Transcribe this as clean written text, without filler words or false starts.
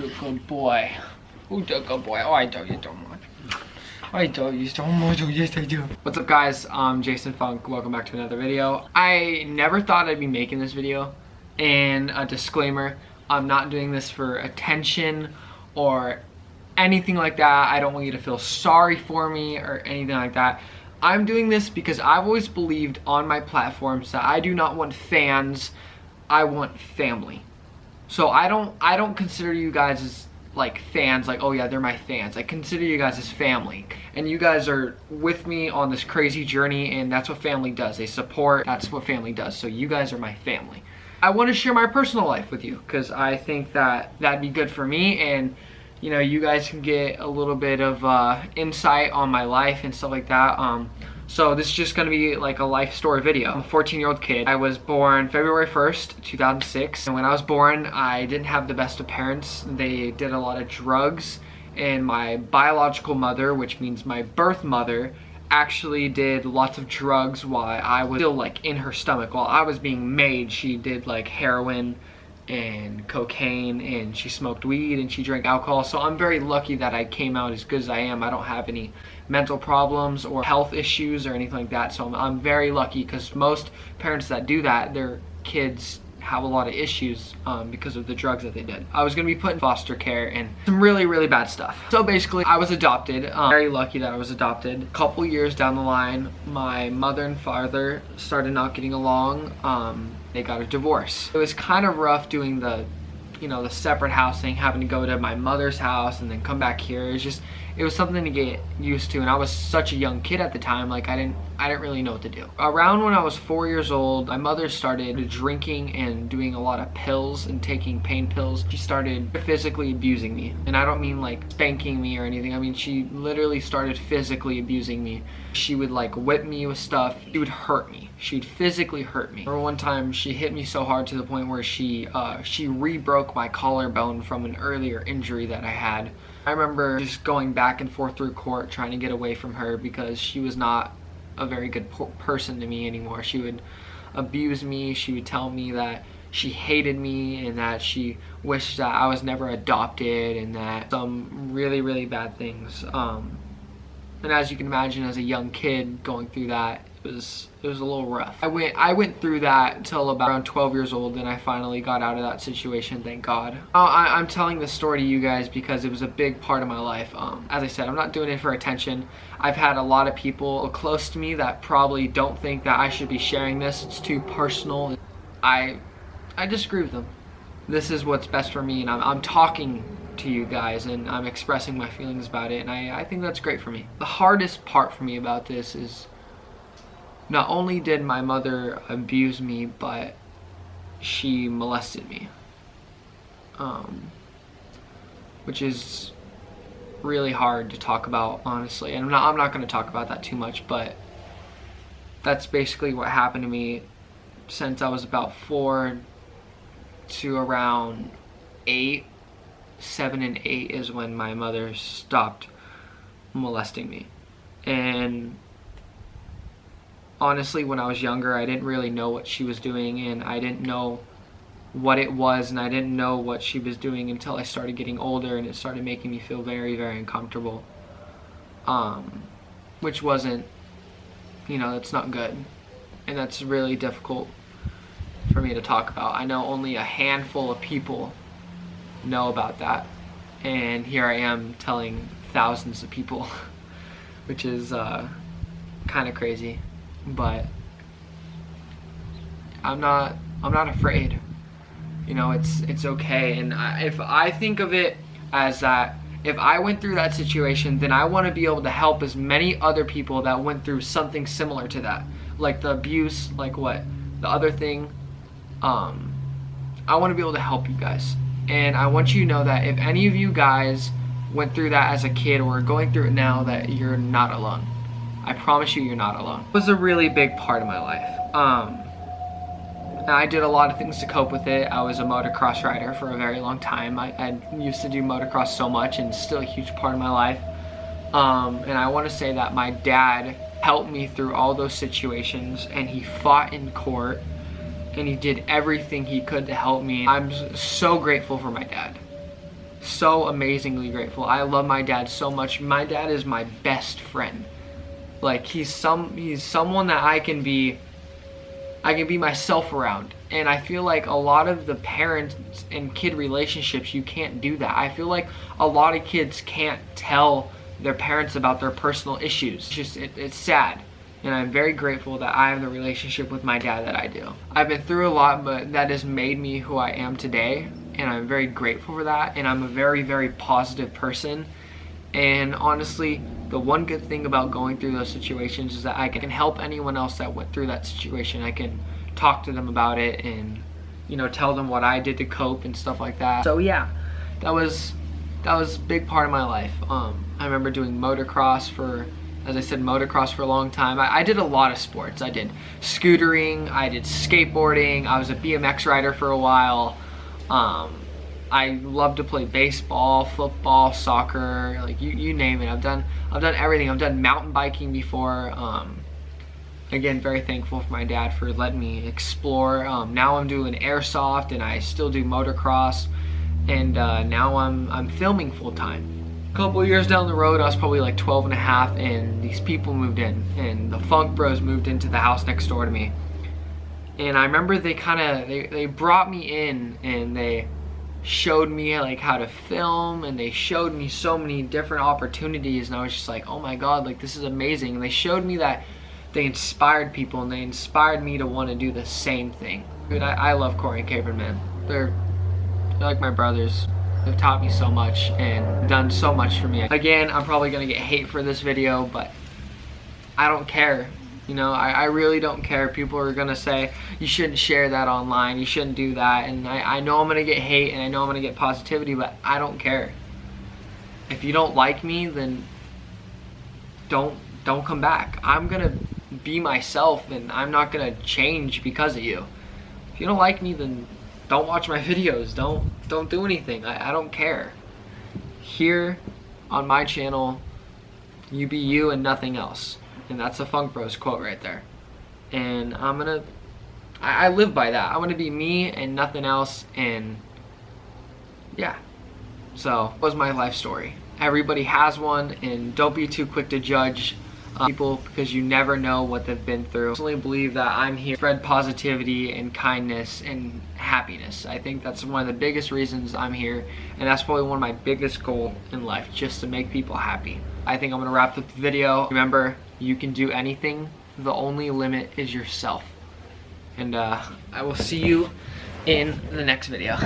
Good boy. Who's a good boy? Oh, I told you so much. I told you so much. Oh, yes, I do. What's up, guys? I'm Jasonfunk. Welcome back to another video. I never thought I'd be making this video. And a disclaimer, I'm not doing this for attention or anything like that. I don't want you to feel sorry for me or anything like that. I'm doing this because I've always believed on my platforms that I do not want fans, I want family. So I don't consider you guys as like fans, like, oh yeah, they're my fans. I consider you guys as family, and you guys are with me on this crazy journey, and that's what family does. They support. That's what family does. So you guys are my family. I want to share my personal life with you because I think that that'd be good for me, and you know, you guys can get a little bit of insight on my life and stuff like that. So this is just gonna be like a life story video. I'm a 14-year-old kid. I was born February 1st, 2006. And when I was born, I didn't have the best of parents. They did a lot of drugs. And my biological mother, which means my birth mother, actually did lots of drugs while I was still like in her stomach. While I was being made, she did like heroin and cocaine, and she smoked weed, and she drank alcohol. So I'm very lucky that I came out as good as I am. I don't have any mental problems or health issues or anything like that. So I'm very lucky, because most parents that do that, their kids have a lot of issues because of the drugs that they did. I was gonna be put in foster care and some really, really bad stuff. So basically, I was adopted. Very lucky that I was adopted. A couple years down the line, my mother and father started not getting along. They got a divorce. It was kind of rough doing the, you know, the separate house thing, having to go to my mother's house and then come back here. It was something to get used to, and I was such a young kid at the time, like I didn't really know what to do. Around when I was 4 years old, my mother started drinking and doing a lot of pills and taking pain pills. She started physically abusing me, and I don't mean like spanking me or anything. I mean, she literally started physically abusing me. She would like whip me with stuff. She would hurt me. She'd physically hurt me. I remember one time she hit me so hard to the point where she re-broke my collarbone from an earlier injury that I had. I remember just going back and forth through court trying to get away from her because she was not a very good person to me anymore. She would abuse me. She would tell me that she hated me and that she wished that I was never adopted, and that some really, really bad things. And as you can imagine, as a young kid going through that, it was a little rough. I went through that till about around 12 years old, and I finally got out of that situation, thank God. I'm telling this story to you guys because it was a big part of my life. As I said, I'm not doing it for attention. I've had a lot of people close to me that probably don't think that I should be sharing this. It's too personal. I disagree with them. This is what's best for me, and I'm talking to you guys, and I'm expressing my feelings about it, and I think that's great for me. The hardest part for me about this is not only did my mother abuse me, but she molested me, which is really hard to talk about, honestly. And I'm not going to talk about that too much, but that's basically what happened to me since I was about 4 to around 8. 7 and 8 is when my mother stopped molesting me. And honestly, when I was younger, I didn't really know what she was doing, and I didn't know what it was, and I didn't know what she was doing until I started getting older, and it started making me feel very, very uncomfortable. Which wasn't, you know, that's not good. And that's really difficult for me to talk about. I know only a handful of people know about that, and here I am telling thousands of people, which is kind of crazy. But I'm not afraid. You know, it's okay. And if I think of it as that, if I went through that situation, then I want to be able to help as many other people that went through something similar to that, like the abuse, like what the other thing. I want to be able to help you guys. And I want you to know that if any of you guys went through that as a kid or are going through it now, that you're not alone. I promise you, you're not alone. It was a really big part of my life. And I did a lot of things to cope with it. I was a motocross rider for a very long time. I used to do motocross so much, and it's still a huge part of my life. And I want to say that my dad helped me through all those situations, and he fought in court, and he did everything he could to help me. I'm so grateful for my dad. so amazingly grateful. I love my dad so much. My dad is my best friend. Like, he's someone that I can be myself around. And I feel like a lot of the parents and kid relationships, you can't do that. I feel like a lot of kids can't tell their parents about their personal issues. It's sad. And I'm very grateful that I have the relationship with my dad that I do. I've been through a lot, but that has made me who I am today. And I'm very grateful for that. And I'm a very, very positive person. And honestly, the one good thing about going through those situations is that I can help anyone else that went through that situation. I can talk to them about it and, you know, tell them what I did to cope and stuff like that. So yeah, that was a big part of my life. I remember doing motocross for, as I said, motocross for a long time. I did a lot of sports. I did scootering, I did skateboarding, I was a BMX rider for a while. I love to play baseball, football, soccer, like you name it. I've done everything. I've done mountain biking before. Again, very thankful for my dad for letting me explore. Now I'm doing airsoft and I still do motocross, and now I'm filming full time. A couple of years down the road, I was probably like 12 and a half, and these people moved in, and the Funk Bros moved into the house next door to me. And I remember they brought me in and they showed me like how to film, and they showed me so many different opportunities, and I was just like, oh my god, like this is amazing. And they showed me that they inspired people, and they inspired me to want to do the same thing. Dude, I love Corey and Cameron, man. They're like my brothers. They've taught me so much and done so much for me. Again, I'm probably gonna get hate for this video, but I don't care. You know, I really don't care. People are gonna say, you shouldn't share that online, you shouldn't do that, and I know I'm gonna get hate and I know I'm gonna get positivity, but I don't care. If you don't like me, then don't come back. I'm gonna be myself, and I'm not gonna change because of you. If you don't like me, then don't watch my videos. Don't do anything. I don't care. Here on my channel, you be you and nothing else. And that's a Funk Bros quote right there. And I live by that. I want to be me and nothing else, and yeah. So that was my life story. Everybody has one, and don't be too quick to judge people because you never know what they've been through. I personally believe that I'm here to spread positivity and kindness and happiness. I think that's one of the biggest reasons I'm here, and that's probably one of my biggest goals in life, just to make people happy. I think I'm gonna wrap up the video. Remember, you can do anything. The only limit is yourself. And I will see you in the next video.